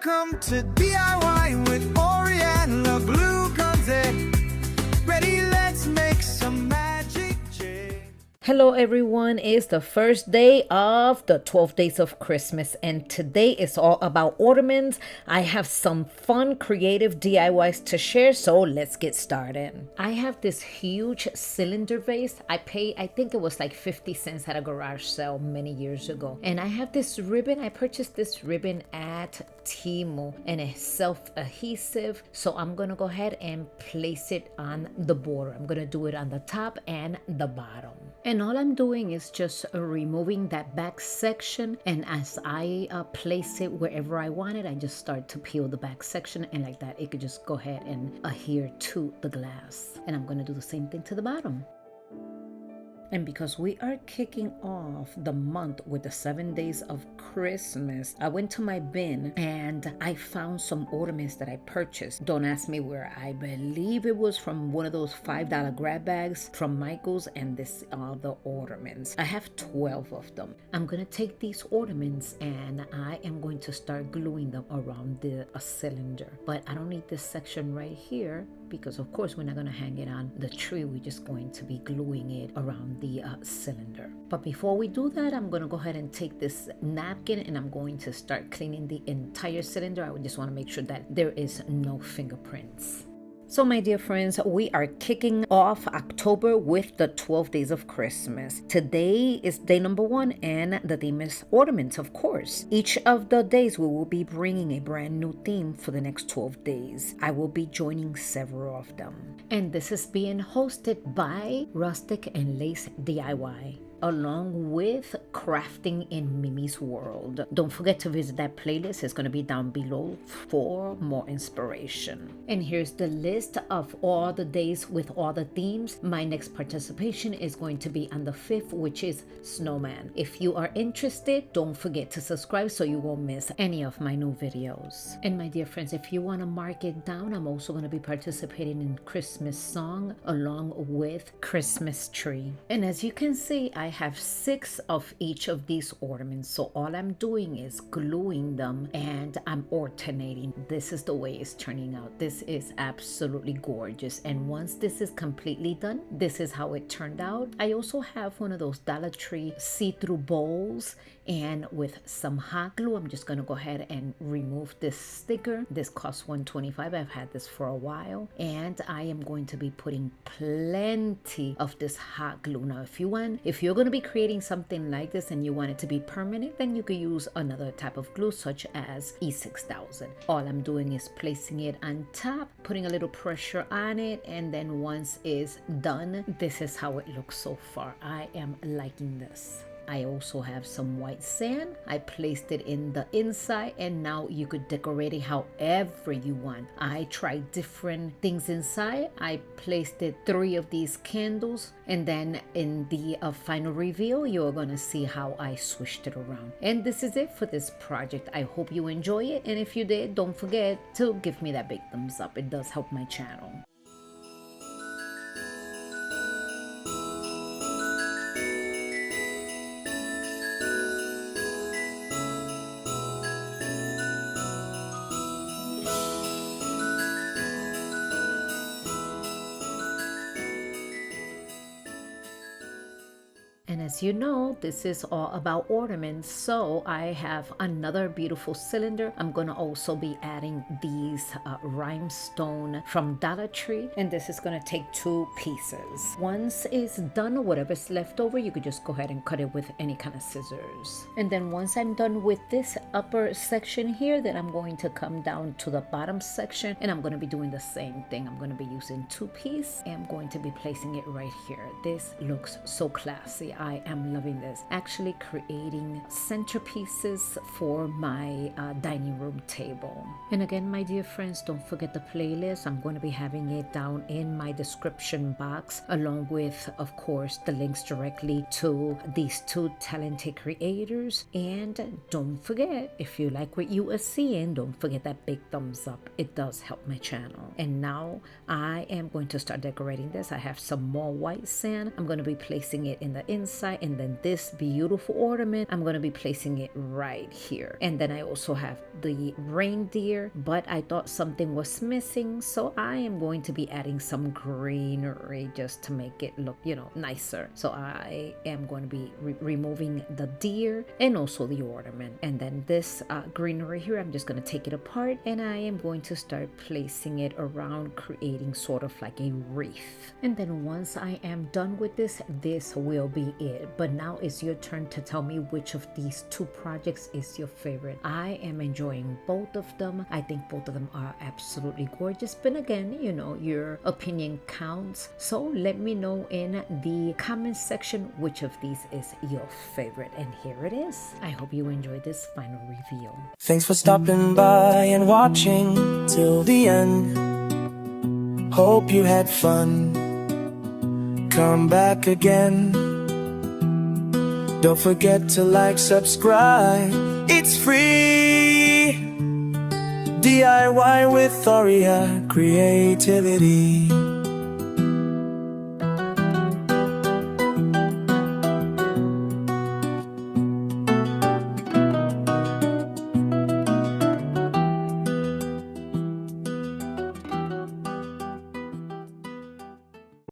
Welcome to DIY with Aurea and the Blue Conte. Ready, let's make some magic, Jay. Hello everyone, it's the first day of the 12 days of Christmas and today is all about ornaments. I have some fun creative DIYs to share, so let's get started. I have this huge cylinder vase. I think it was like 50 cents at a garage sale many years ago. And I have this ribbon. I purchased this ribbon at Temu and it's self-adhesive. So I'm gonna go ahead and place it on the border. I'm gonna do it on the top and the bottom. And all I'm doing is just removing that back section, and as I place it wherever I want it, I just start to peel the back section, and like that it could just go ahead and adhere to the glass. And I'm going to do the same thing to the bottom. And because we are kicking off the month with the 7 days of Christmas, I went to my bin and I found some ornaments that I purchased. Don't ask me where. I believe it was from one of those $5 grab bags from Michael's, and this are the ornaments. I have 12 of them. I'm going to take these ornaments and I am going to start gluing them around the cylinder. But I don't need this section right here because of course we're not going to hang it on the tree. We're just going to be gluing it around the cylinder. But before we do that, I'm going to go ahead and take this napkin and I'm going to start cleaning the entire cylinder. I just want to make sure that there is no fingerprints. So my dear friends, we are kicking off October with the 12 days of Christmas. Today is day number 1 and the theme is ornaments, of course. Each of the days we will be bringing a brand new theme for the next 12 days. I will be joining several of them. And this is being hosted by Rustic and Lace DIY, along with Crafting in Mimi's World. Don't forget to visit that playlist. It's going to be down below for more inspiration. And here's the list of all the days with all the themes. My next participation is going to be on the 5th, which is Snowman. If you are interested, don't forget to subscribe so you won't miss any of my new videos. And my dear friends, if you want to mark it down, I'm also going to be participating in Christmas song along with Christmas tree. And as you can see, I have 6 of each of these ornaments, so all I'm doing is gluing them and I'm alternating. This is the way it's turning out. This is absolutely gorgeous, and once this is completely done, this is how it turned out. I also have one of those Dollar Tree see-through bowls, and with some hot glue I'm just gonna go ahead and remove this sticker. This costs $1.25. I've had this for a while, and I am going to be putting plenty of this hot glue. Now if you're going to be creating something like this and you want it to be permanent, then you could use another type of glue such as E6000. All I'm doing is placing it on top, putting a little pressure on it, and then once it's done, this is how it looks so far. I am liking this. I also have some white sand. I placed it in the inside, and now you could decorate it however you want. I tried different things inside. I placed 3 of these candles, and then in the final reveal, you're gonna see how I switched it around. And this is it for this project. I hope you enjoy it, and if you did, don't forget to give me that big thumbs up. It does help my channel. And as you know, this is all about ornaments, so I have another beautiful cylinder. I'm gonna also be adding these rhinestone from Dollar Tree, and this is gonna take 2 pieces. Once it's done, whatever's left over, you could just go ahead and cut it with any kind of scissors. And then once I'm done with this upper section here, then I'm going to come down to the bottom section, and I'm gonna be doing the same thing. I'm gonna be using 2 pieces, and I'm going to be placing it right here. This looks so classy. I am loving this. Actually creating centerpieces for my dining room table. And again, my dear friends, don't forget the playlist. I'm going to be having it down in my description box, along with, of course, the links directly to these 2 talented creators. And don't forget, if you like what you are seeing, don't forget that big thumbs up. It does help my channel. And now I am going to start decorating this. I have some more white sand. I'm going to be placing it in the inside and then this beautiful ornament, I'm going to be placing it right here. And then I also have the reindeer, but I thought something was missing, so I am going to be adding some greenery just to make it look, you know, nicer. So I am going to be removing the deer and also the ornament. And then this greenery here, I'm just going to take it apart and I am going to start placing it around, creating sort of like a wreath. And then once I am done with this will be it. But now it's your turn to tell me which of these two projects is your favorite. I am enjoying both of them. I think both of them are absolutely gorgeous, but again, you know, your opinion counts. So let me know in the comment section which of these is your favorite, and here it is. I hope you enjoyed this final reveal. Thanks for stopping by and watching till the end. Hope you had fun. Come back again. Don't forget to like, subscribe. It's free. DIY with Aurea creativity.